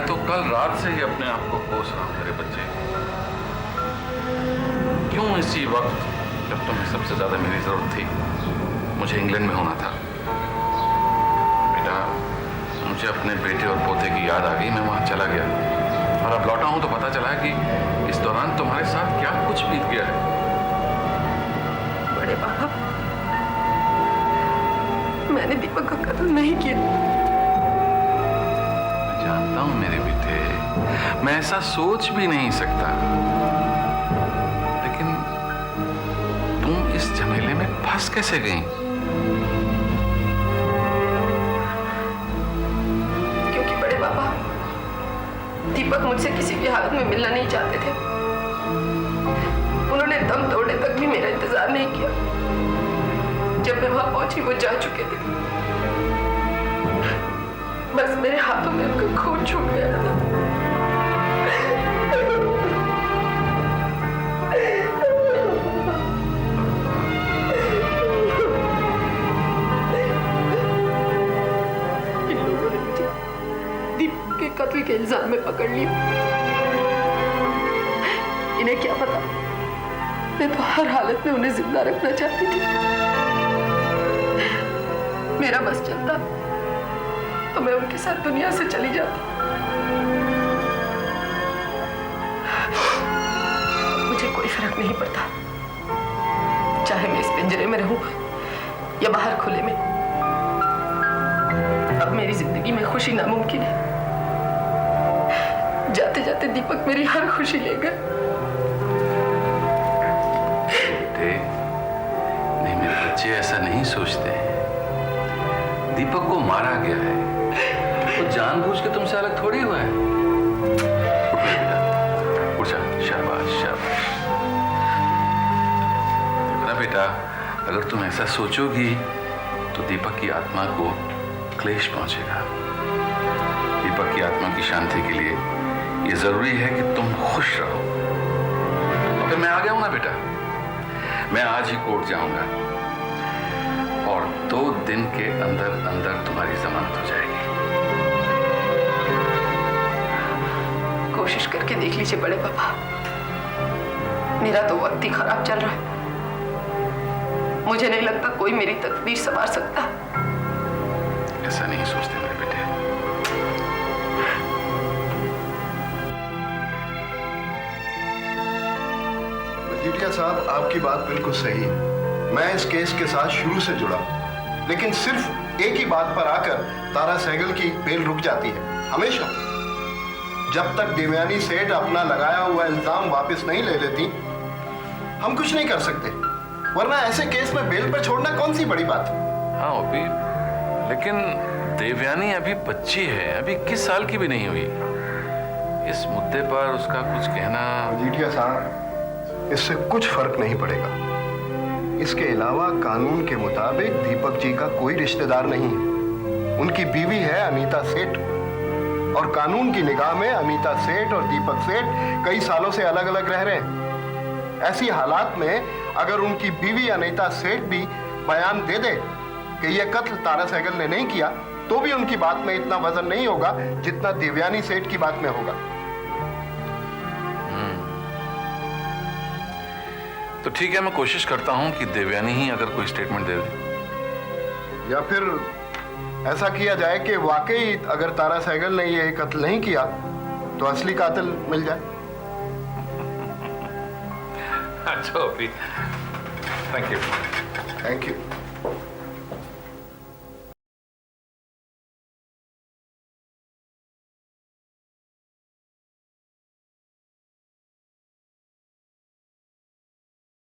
मैं तो कल रात से ही अपने आप को कोस रहा हूं मेरे बच्चे। क्यों इसी वक्त जब तुम्हें सबसे ज्यादा मेरी जरूरत थी मुझे इंग्लैंड में होना था? बेटा, मुझे अपने बेटे और पोते की याद आ गई, मैं वहां चला गया और अब लौटा हूं तो पता चला कि इस दौरान तुम्हारे साथ क्या कुछ बीत गया है। बड़े पापा, मैंने दीपक का कत्ल नहीं किया। मैं जानता हूं मेरे बेटे, मैं ऐसा सोच भी नहीं सकता, लेकिन तुम इस झमेले में फंस कैसे गई? क्योंकि बड़े पापा, दीपक मुझसे किसी भी हालत में मिलना नहीं चाहते थे। उन्होंने दम तोड़ने तक भी मेरा इंतजार नहीं किया। जब मैं वहां पहुंची वो जा चुके थे। बस मेरे हाथों में उनका खून छूट गया था। इन लोगों ने मुझे दीपक के कत्ल के इल्जाम में पकड़ लिया। इन्हें क्या पता, मैं तो हर हालत में उन्हें जिंदा रखना चाहती थी। मेरा बस चलता तो मैं उनके साथ दुनिया से चली जाती। मुझे कोई फर्क नहीं पड़ता, चाहे मैं इस पिंजरे में रहूं या बाहर खुले में। अब मेरी जिंदगी में खुशी नामुमकिन है। जाते जाते दीपक मेरी हर खुशी ले गए। नहीं, मेरे बच्चे ऐसा नहीं सोचते। दीपक को मारा गया है, वो जानबूझ के तुमसे अलग थोड़ी हुआ है। उठ बेटा, उठ जा। शाबाश शाबाश। देखो ना बेटा, अगर तुम ऐसा सोचोगी तो दीपक की आत्मा को क्लेश पहुंचेगा। दीपक की आत्मा की शांति के लिए ये जरूरी है कि तुम खुश रहो। और फिर मैं आ गया हूं ना बेटा, मैं आज ही कोर्ट जाऊंगा और 2 दिन के अंदर अंदर तुम्हारी जमानत हो जाएगी। कोशिश करके देख लीजिए बड़े पापा, मेरा तो वक्त ही खराब चल रहा है। मुझे नहीं लगता कोई मेरी तकदीर संवार सकता। ऐसा नहीं सोचते मेरे बेटे। मजीठिया साहब, आपकी बात बिल्कुल सही है। मैं इस केस के साथ शुरू से जुड़ा, लेकिन सिर्फ एक ही बात पर आकर तारा सहगल की बेल रुक जाती है, हमेशा। जब तक देवयानी सेठ अपना लगाया हुआ इल्जाम वापस नहीं ले लेती, हम कुछ नहीं कर सकते। वरना ऐसे केस में बेल पर छोड़ना कौन सी बड़ी बात है। हाँ ओपी, लेकिन देवयानी अभी बच्ची है, अभी 21 साल की भी नहीं हुई। इस मुद्दे पर उसका कुछ कहना। मजीठिया साहब, इससे कुछ फर्क नहीं पड़ेगा। इसके अलावा कानून के मुताबिक दीपक जी का कोई रिश्तेदार नहीं है। उनकी बीवी है अनीता सेठ, और कानून की निगाह में अनीता सेठ और दीपक सेठ कई सालों से अलग अलग रह रहे हैं। ऐसी हालात में अगर उनकी बीवी अनीता सेठ भी बयान दे दे कि यह कत्ल तारा सहगल ने नहीं किया, तो भी उनकी बात में इतना वजन नहीं होगा जितना देवयानी सेठ की बात में होगा। तो ठीक है, मैं कोशिश करता हूं कि देवयानी ही अगर कोई स्टेटमेंट दे दे। या फिर ऐसा किया जाए कि वाकई अगर तारा सहगल ने ये कत्ल नहीं किया तो असली कातिल मिल जाए। अच्छा OP, thank you. Thank you.